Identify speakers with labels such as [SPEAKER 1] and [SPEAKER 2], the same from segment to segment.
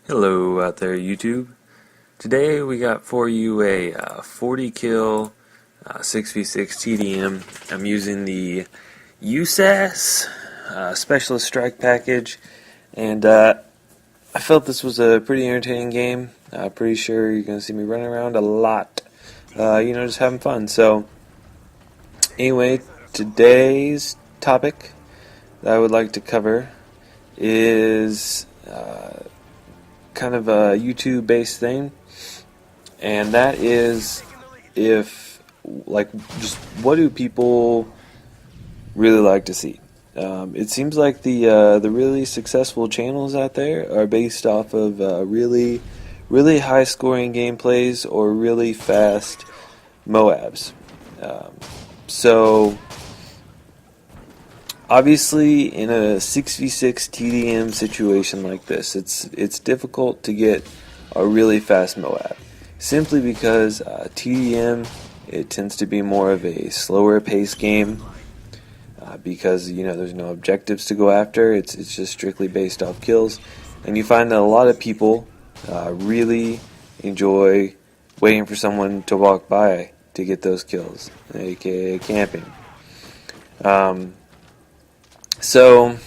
[SPEAKER 1] Hello out there, YouTube. Today we got for you a 40 kill 6v6 TDM. I'm using the USAS Specialist Strike Package, and I felt this was a pretty entertaining game. Pretty sure you're going to see me running around a lot, just having fun. So, anyway, today's topic that I would like to cover is kind of a YouTube based thing, and that is just what do people really like to see. It seems like the really successful channels out there are based off of really high scoring gameplays or really fast MOABs. So obviously, in a 6v6 TDM situation like this, it's difficult to get a really fast MOAB, simply because TDM, it tends to be more of a slower pace game, because there's no objectives to go after. It's just strictly based off kills, and you find that a lot of people really enjoy waiting for someone to walk by to get those kills, aka camping. So,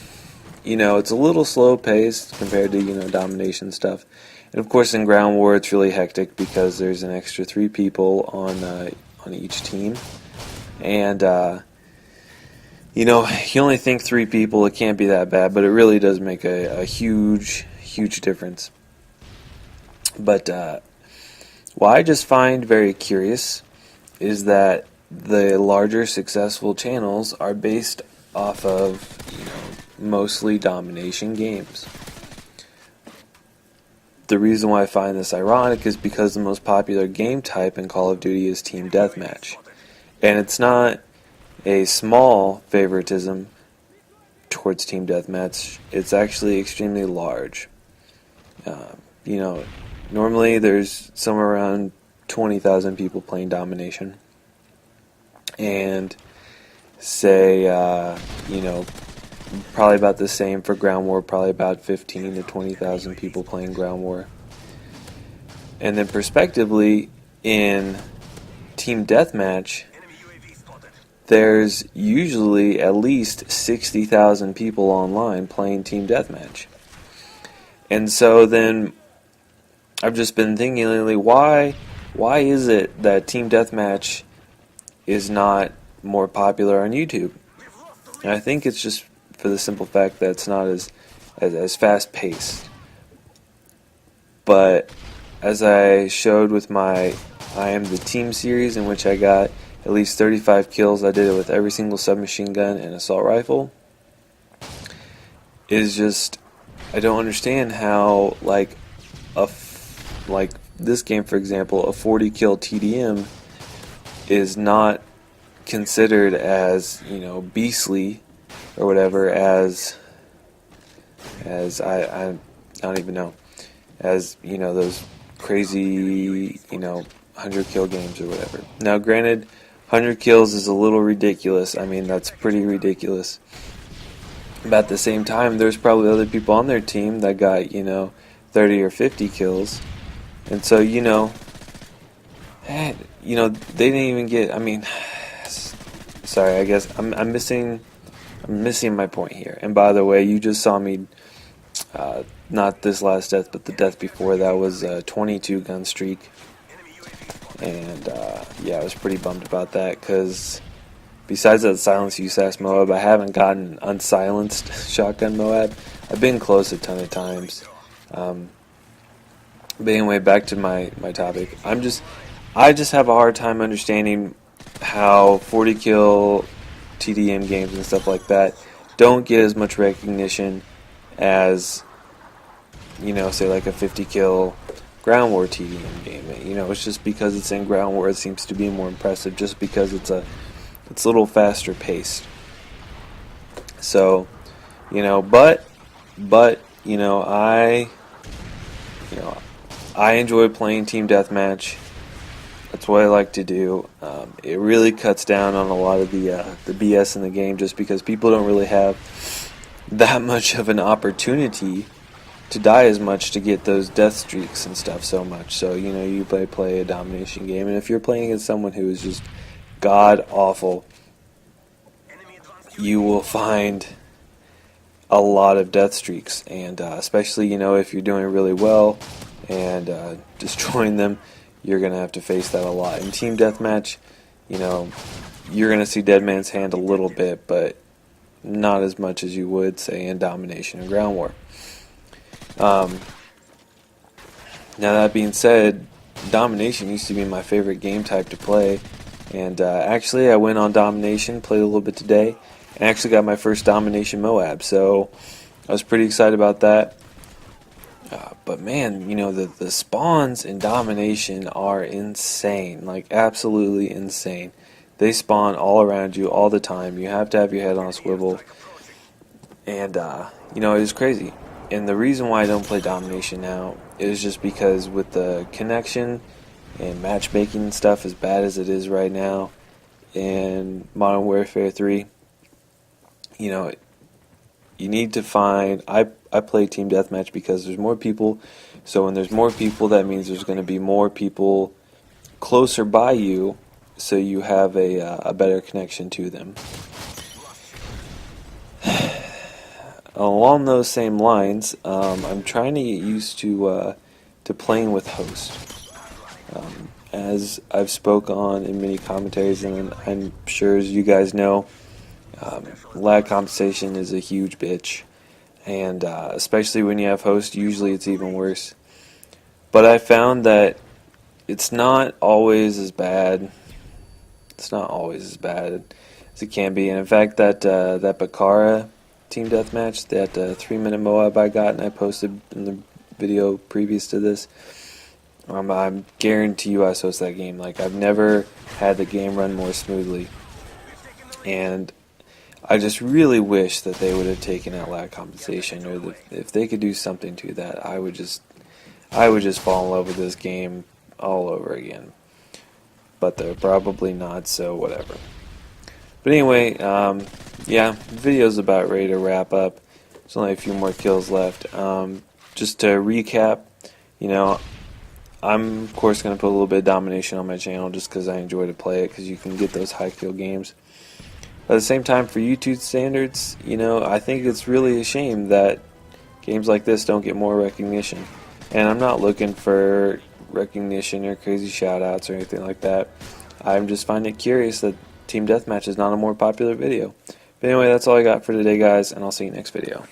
[SPEAKER 1] it's a little slow paced compared to, domination stuff. And of course in ground war it's really hectic because there's an extra 3 people on each team. And, you only think 3 people, it can't be that bad, but it really does make a huge difference. But what I just find very curious is that the larger successful channels are based off of mostly domination games. The reason why I find this ironic is because the most popular game type in Call of Duty is Team Deathmatch, and it's not a small favoritism towards Team Deathmatch. It's actually extremely large. Normally there's somewhere around 20,000 people playing domination, and say, probably about the same for ground war, probably about 15 to 20,000 people playing ground war. And then prospectively, in Team Deathmatch, there's usually at least 60,000 people online playing Team Deathmatch. And so then, I've just been thinking lately, why is it that Team Deathmatch is not more popular on YouTube? And I think it's just for the simple fact that it's not as fast paced. But as I showed with my I Am the Team series, in which I got at least 35 kills, I did it with every single submachine gun and assault rifle, is just, I don't understand how like this game, for example, a 40 kill TDM is not considered as beastly or whatever as I don't even know, as those crazy 100 kill games or whatever. Now granted, 100 kills is a little ridiculous. I mean, that's pretty ridiculous. But at the same time, there's probably other people on their team that got 30 or 50 kills, and so they didn't even get. I mean, sorry, I guess I'm missing my point here. And by the way, you just saw me, not this last death, but the death before that was a 22 gun streak. And I was pretty bummed about that, because besides that silenced USAS MOAB, I haven't gotten unsilenced shotgun MOAB. I've been close a ton of times. But anyway, back to my topic. I just have a hard time understanding how 40 kill TDM games and stuff like that don't get as much recognition as say like a 50 kill ground war TDM game. It's just because it's in ground war, it seems to be more impressive, just because it's a little faster paced. So but I enjoy playing Team Deathmatch. That's what I like to do. It really cuts down on a lot of the BS in the game, just because people don't really have that much of an opportunity to die as much to get those death streaks and stuff so much. So, you know, you play a domination game, and if you're playing against someone who is just god awful, you will find a lot of death streaks, and especially, you know, if you're doing really well and destroying them, you're going to have to face that a lot. In team deathmatch, you know, you're going to see Dead Man's Hand a little bit, but not as much as you would, say, in domination and ground war. Now that being said, domination used to be my favorite game type to play, and actually I went on domination, played a little bit today, and actually got my first domination Moab, so I was pretty excited about that. But man, you know, the spawns in domination are insane, like absolutely insane. They spawn all around you all the time. You have to have your head on a swivel, and you know, it is crazy. And the reason why I don't play domination now is just because with the connection and matchmaking and stuff as bad as it is right now in Modern Warfare 3, you know, you need to find... I play Team Deathmatch because there's more people, so when there's more people, that means there's going to be more people closer by you, so you have a better connection to them. Along those same lines, I'm trying to get used to playing with host. As I've spoke on in many commentaries, and I'm sure as you guys know, lag compensation is a huge bitch, and especially when you have host, usually it's even worse. But I found that it's not always as bad. It's not always as bad as it can be, and in fact, that Bakara team deathmatch, that 3-minute Moab I got, and I posted in the video previous to this, I'm guarantee you I host that game. Like, I've never had the game run more smoothly, and I just really wish that they would have taken out lag compensation, or if they could do something to that, I would just fall in love with this game all over again. But they're probably not, so whatever. But anyway, yeah, the video's about ready to wrap up. There's only a few more kills left. Just to recap, you know, I'm of course going to put a little bit of domination on my channel just because I enjoy to play it, because you can get those high kill games. At the same time, for YouTube standards, you know, I think it's really a shame that games like this don't get more recognition. And I'm not looking for recognition or crazy shoutouts or anything like that. I'm just finding it curious that Team Deathmatch is not a more popular video. But anyway, that's all I got for today, guys, and I'll see you next video.